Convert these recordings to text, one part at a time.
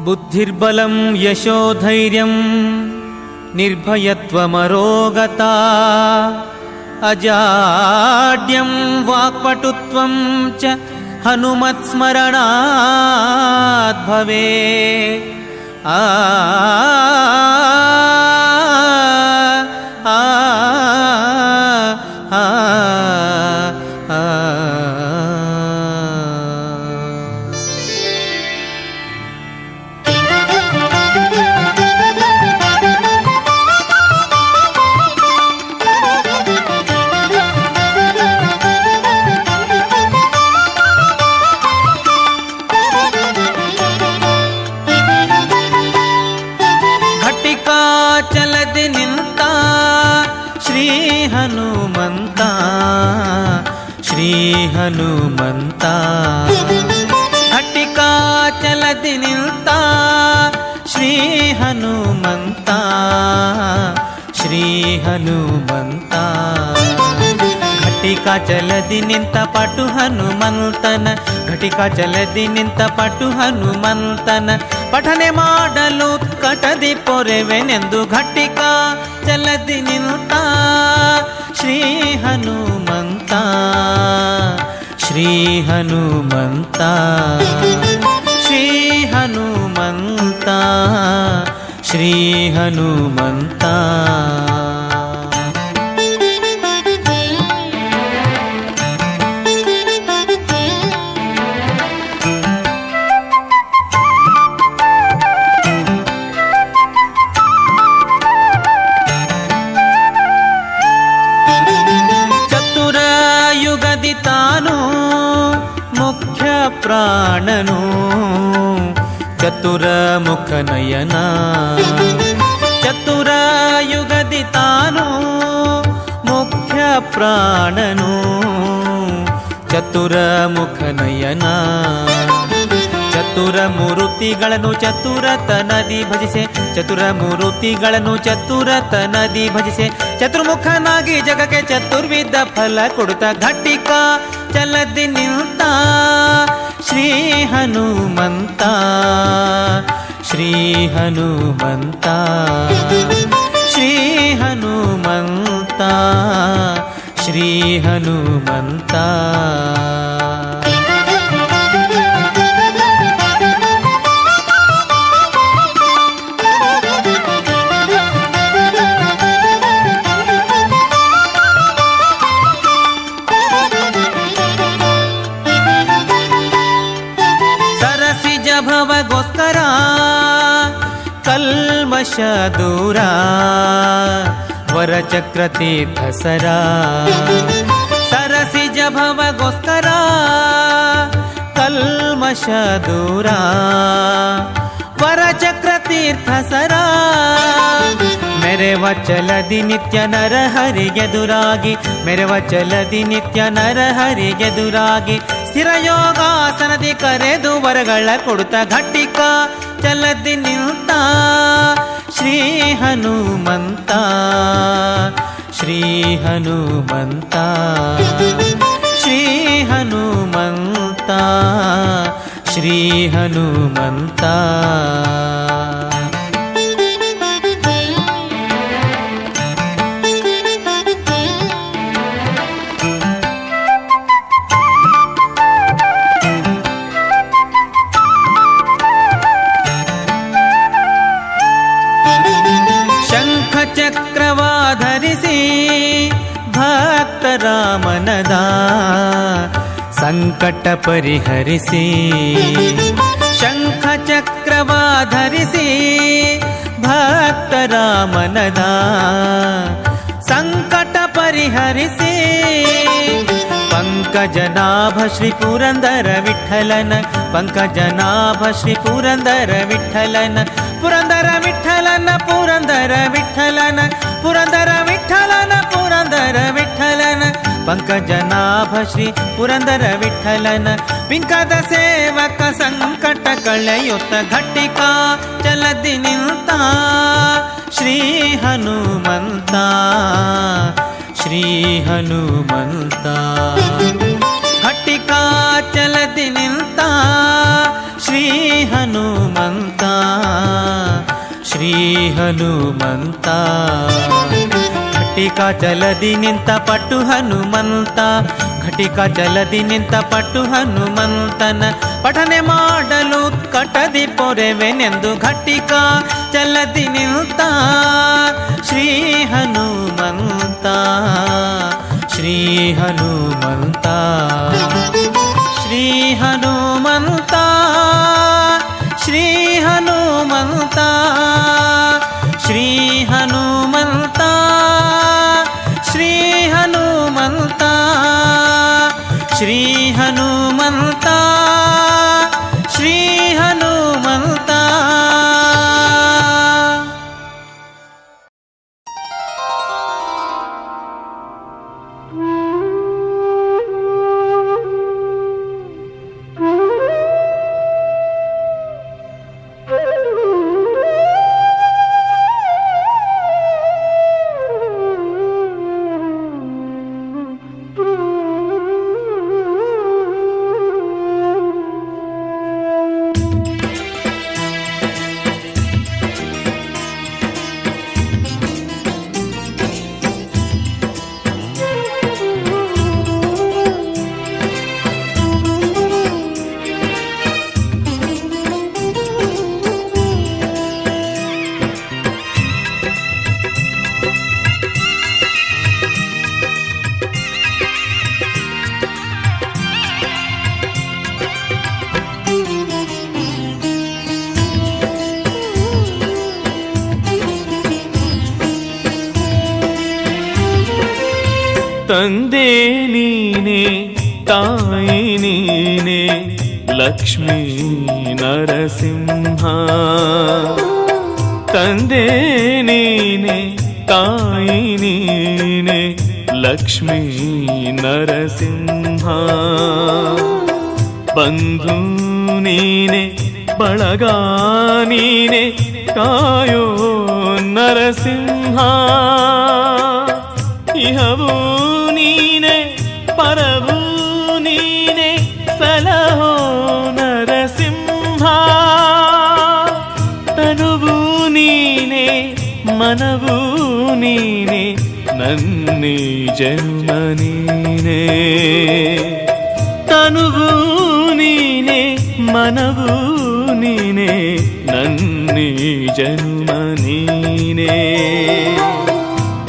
ಬುದ್ಧಿರ್ಬಲಂ ಯಶೋಧೈರ್ಯಂ ನಿರ್ಭಯತ್ವಮರೋಗತಾ ಅಜಾಡ್ಯಂ ವಾಕ್ಪಟುತ್ವಂ ಚ ಹನುಮತ್ಸ್ಮರಣಾತ್ ಭವೇ ಆ ಚಲದಿ ನಿಂತ ಶ್ರೀ ಹನುಮಂತ ಶ್ರೀ ಹನುಮಂತ ಘಟಿಕಾ ಚಲದಿ ನಿಂತ ಶ್ರೀ ಹನುಮಂತ ಶ್ರೀ ಹನುಮಂತ ಘಟಿಕಾ ಚಲದಿ ನಿಂತ ಪಟು ಹನುಮಂತನ ಘಟಿಕಾ ಚಲದಿ ನಿಂತ ಪಟು ಹನುಮಂತನ ಪಠನೆ ಮಾಡಲು ಕಟದಿ ಪೊರೆವೆನೆಂದು ಘಟಿಕಾ ಚಲದಿ ನಿಂತ ಶ್ರೀ ಹನುಮಂತ ಶ್ರೀ ಹನುಮಂತ ಶ್ರೀ ಹನುಮಂತ ಶ್ರೀ ಹನುಮಂತ ತಾನು ಮುಖ್ಯ ಪ್ರಾಣನು ಚತುರ ಮುಖ ನಯನ ಚತುರ ಯುಗದಿ ತಾನು ಮುಖ್ಯ ಪ್ರಾಣನು ಚತುರ ಮುಖ ನಯನ ಚತುರ ಮೂರುತಿಗಳನ್ನು ಚತುರತನದಿ ಭಜಿಸೆ ಚತುರ ಮೂರುತಿಗಳನ್ನು ಚತುರತನದಿ ಭಜಿಸೆ ಚತುರ್ಮುಖನಾಗಿ ಜಗಕ್ಕೆ ಚತುರ್ವಿಧ ಫಲ ಕೊಡುತ್ತ ಘಟಿಕಾ ಚಲದಿ ನಿಂತ ಶ್ರೀ ಹನುಮಂತ ಶ್ರೀ ಹನುಮಂತ ಶ್ರೀ ಹನುಮಂತ ಶ್ರೀ ಹನುಮಂತ ಭವಗೋಸ್ಕರ ಕಲ್ಮಶ ದೂರ ವರಚಕ್ರ ತೀರ್ಥ ಸರ ಸರಸಿಜ ಭವಗೋಸ್ಕರ ಕಲ್ಮಶ ದೂರ ವರಚಕ್ರ ತೀರ್ಥ ಸರ ಮೆರೆವ ಚಲದಿ ನಿತ್ಯ ನರಹರಿಗೆದುರಾಗಿ ಮೆರೆವ ಚಲದಿ ನಿತ್ಯ ನರಹರಿಗೆದುರಾಗಿ ಸ್ಥಿರ ಯೋಗಾಸನದಿ ಕರೆದು ವರಗಳ ಕೊಡುತ್ತ ಘಟಿಕಾ ಚಲದಿ ನಿಂತ ಶ್ರೀ ಹನುಮಂತ ಶ್ರೀ ಹನುಮಂತ ಶ್ರೀ ಹನುಮಂತ ಶ್ರೀ ಹನುಮಂತ ಚಕ್ರವಾಧರಿಸಿ ಭಕ್ತರ ಮನದ ಸಂಕಟ ಪರಿಹರಿಸಿ ಶಂಖ ಚಕ್ರವಾಧರಿಸಿ ಭಕ್ತರ ಮನದ ಸಂಕಟ ಪರಿಹರಿಸಿ ಪಂಕಜನಾಭ ಶ್ರೀ ಪುರಂದರ ವಿಠಲನ ಪಂಕಜನಾಭ ಶ್ರೀ ಪುರಂದರ ವಿಠಲನ ಪುರಂದರ ವಿಠಲನ ಪುರಂದರ ವಿಠಲನ ಪುರಂದರ ವಿಠಲನ ಪುರಂದರ ವಿಠಲನ ಪಂಕಜನಾಭ ಶ್ರೀ ಪುರಂದರ ವಿಠಲನ ಪಿಂಕದ ಸೇವಕ ಸಂಕಟ ಕಳೆಯುತ್ತ ಘಟಿಕಾ ಚಲದಿ ನಿಂತ ಶ್ರೀ ಹನುಮಂತ ಶ್ರೀ ಹನುಮಂತ ಘಟಿಕಾ ಚಲದಿ ನಿಂತ ಶ್ರೀ ಹನುಮಂತ ಶ್ರೀ ಹನುಮಂತ. ಘಟಿಕ ಚಲದಿ ನಿಂತ ಪಟ್ಟು ಹನುಮಂತ, ಘಟಿಕ ಚಲದಿ ನಿಂತ ಪಟ್ಟು ಹನುಮಂತನ ಪಠನೆ ಮಾಡಲು ಕಟದಿ ಪೊರೆವೆನೆಂದು ಘಟಿಕ ಚಲದಿ ನಿಂತ ಶ್ರೀ ಹನುಮಂತ. ಶ್ರೀ ಹನುಮಂತ, ಶ್ರೀ ಹನುಮಂತ, ಶ್ರೀ ಹನುಮಂತ, ಶ್ರೀ ಹನುಮಂತ, ಶ್ರೀ ಹನುಮಂತ, ಶ್ರೀ ಹನುಮಂತ, ಶ್ರೀ ಹನುಮಂತ. ತಂದೆ ನೀನೆ ತಾಯಿ ನೀನೆ ಲಕ್ಷ್ಮೀ ನರಸಿಂಹ. ತಂದೆ ನೀನೆ ತಾಯಿ ನೀನೆ ಲಕ್ಷ್ಮೀ ನರಸಿಂಹ. ಬಂಧು ನೀನೆ ಬಳಗ ನೀನೆ ಕಾಯೋ ನರಸಿಂಹ. ಇಹವೂ ನೀನೆ ಪರವೂ ನೀನೆ ಸಲಹೋ ನರಸಿಂಹ. ತನುವೂ ನೀನೆ ಮನವೂ ನೀನೆ ನನ್ನಿ ಜನ್ಮ ನೀನೆ. ತನುವೂ ನೀನೆ ಮನವೂ ನೀನೆ ನನ್ನಿ ಜನ್ಮ ನೀನೆ.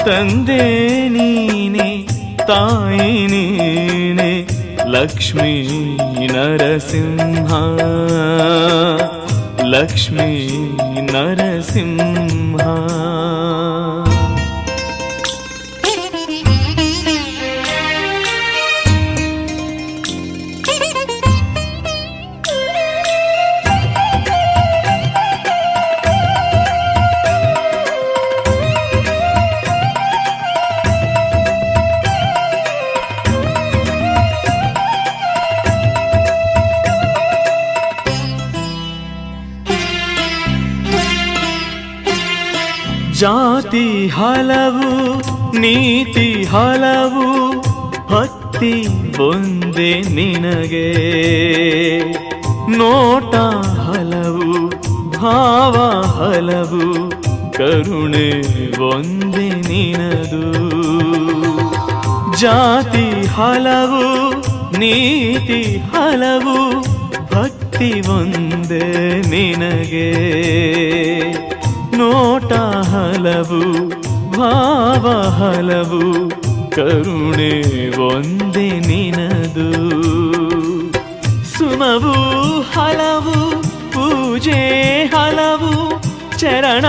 ತಂದೆ ನೀನೆ ತಾಯಿ ನೀನೆ ಲಕ್ಷ್ಮೀ ನರಸಿಂಹ. ಲಕ್ಷ್ಮೀ ನರಸಿಂಹ. ಜಾತಿ ಹಲವು ನೀತಿ ಹಲವು ಭಕ್ತಿ ಒಂದೇ ನಿನಗೆ. ನೋಟ ಹಲವು ಭಾವ ಹಲವು ಕರುಣೆ ಒಂದೇ ನಿನದು. ಜಾತಿ ಹಲವು ನೀತಿ ಹಲವು ಭಕ್ತಿ ಒಂದೇ ನಿನಗೆ. ನೋಟ ಹಲವು ಭಾವ ಹಲವು ಕರುಣೆ ಒಂದೇ ನಿನದು. ಸುಮವು ಹಲವು ಪೂಜೆ ಹಲವು ಚರಣ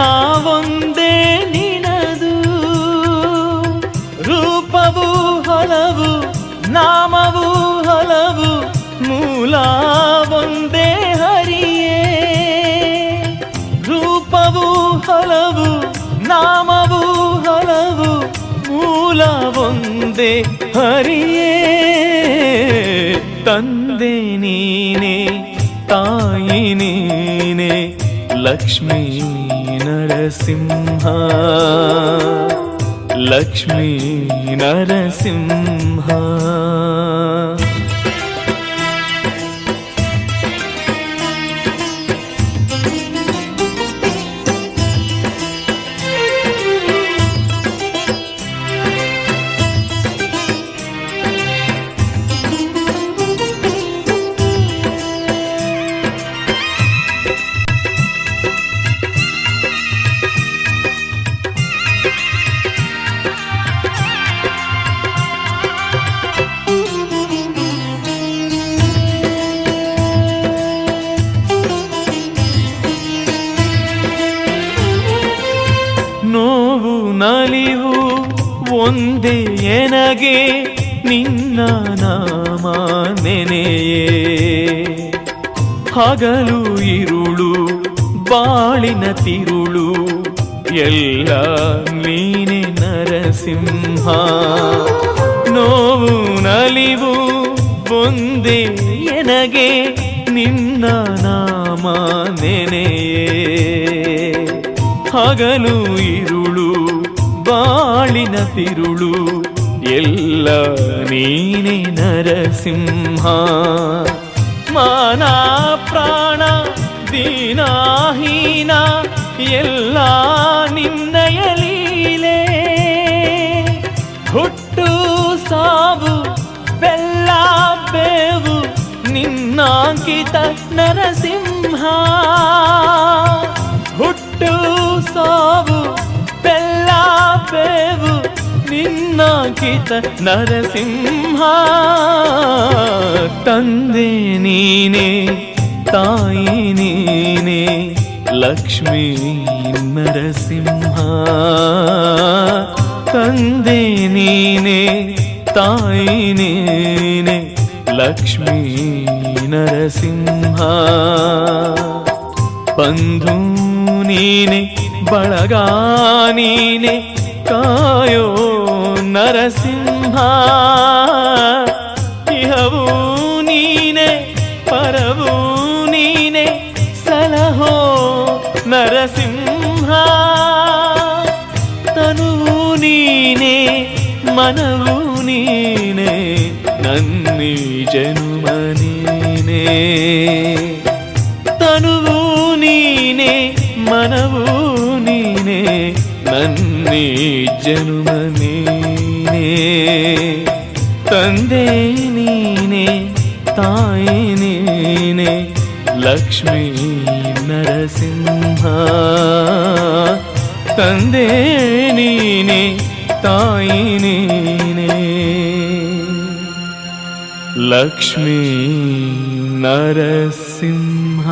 ಒಂದೇ ನಿನದು. ರೂಪವು ಹಲವು ನಾಮವು ಹಲವು ಮೂಲ ಒಂದೇ ಹರಿಯೇ. ರೂಪವು ಹಲವು ನಾಮವು ಹಲವು ಮೂಲ ಒಂದೇ ಹರಿಯೇ. ತಂದೆ ನೀನೆ ತಾಯಿ ನೀನೆ ಲಕ್ಷ್ಮೀ ನರಸಿಂಹ. ಲಕ್ಷ್ಮೀ ನರಸಿಂಹ. ಒಂದೇ ಎನಗೆ ನಿನ್ನ ನಾಮ ನೆನೆಯೇ ಹಗಲು ಇರುಳು ಬಾಳಿನ ತಿರುಳು ಎಲ್ಲ ನೀನೆ ನರಸಿಂಹ ನೋವು ನಲಿವು ಒಂದೇ ಎನಗೆ ನಿನ್ನ ನಾಮ ನೆನೆಯೇ ಹಗಲು ಇರುಳು ಬಾಳಿನ ತಿರುಳು ಎಲ್ಲ ನೀನೆ ನರಸಿಂಹ ಮಾನ ಪ್ರಾಣ ದೀನಹೀನ ಎಲ್ಲ ನಿನ್ನಯ ಲೀಲೆ ಹುಟ್ಟು ಸಾವು ಬೆಲ್ಲ ಬೇವು ನಿನ್ನಾಂಕಿತ ನರಸಿಂಹ ಹುಟ್ಟು ಸಾವು ಬೆಲ್ಲ ಬೇವು ನಿನ್ನಾಂಕಿತ ನರಸಿಂಹ ತಂದೆ ನೀನೆ ತಾಯಿ ನೀನೆ ಲಕ್ಷ್ಮೀ ನರಸಿಂಹ ತಂದೆ ನೀನೆ ತಾಯಿ ನೀನೆ ಲಕ್ಷ್ಮೀ ನರಸಿಂಹ ಬಂಧು ನೀನೆ ಬಳಗ ನೀನೆ ಕಾಯೋ ನರಸಿಂಹ ಇಹವೂ ನೀನೆ ಪರವೂ ನೀನೆ ಸಲಹೋ ನರಸಿಂಹ ತನುವು ನೀನೆ ಮನವು ನೀನೆ ನನ್ನಿ ಜನುಮ ನೀನೆ ತನುವು ನೀನೆ ಮನವು ನೀನೆ ನನ್ನಿ ಜನುಮ ನೀನೆ ತಂದೆ ನೀನೆ ತಾಯಿ ನೀನೆ ಲಕ್ಷ್ಮೀ ನರಸಿಂಹ ತಂದೆ ನೀನೆ ತಾಯಿ ನೀನೆ ಲಕ್ಷ್ಮೀ ನರಸಿಂಹ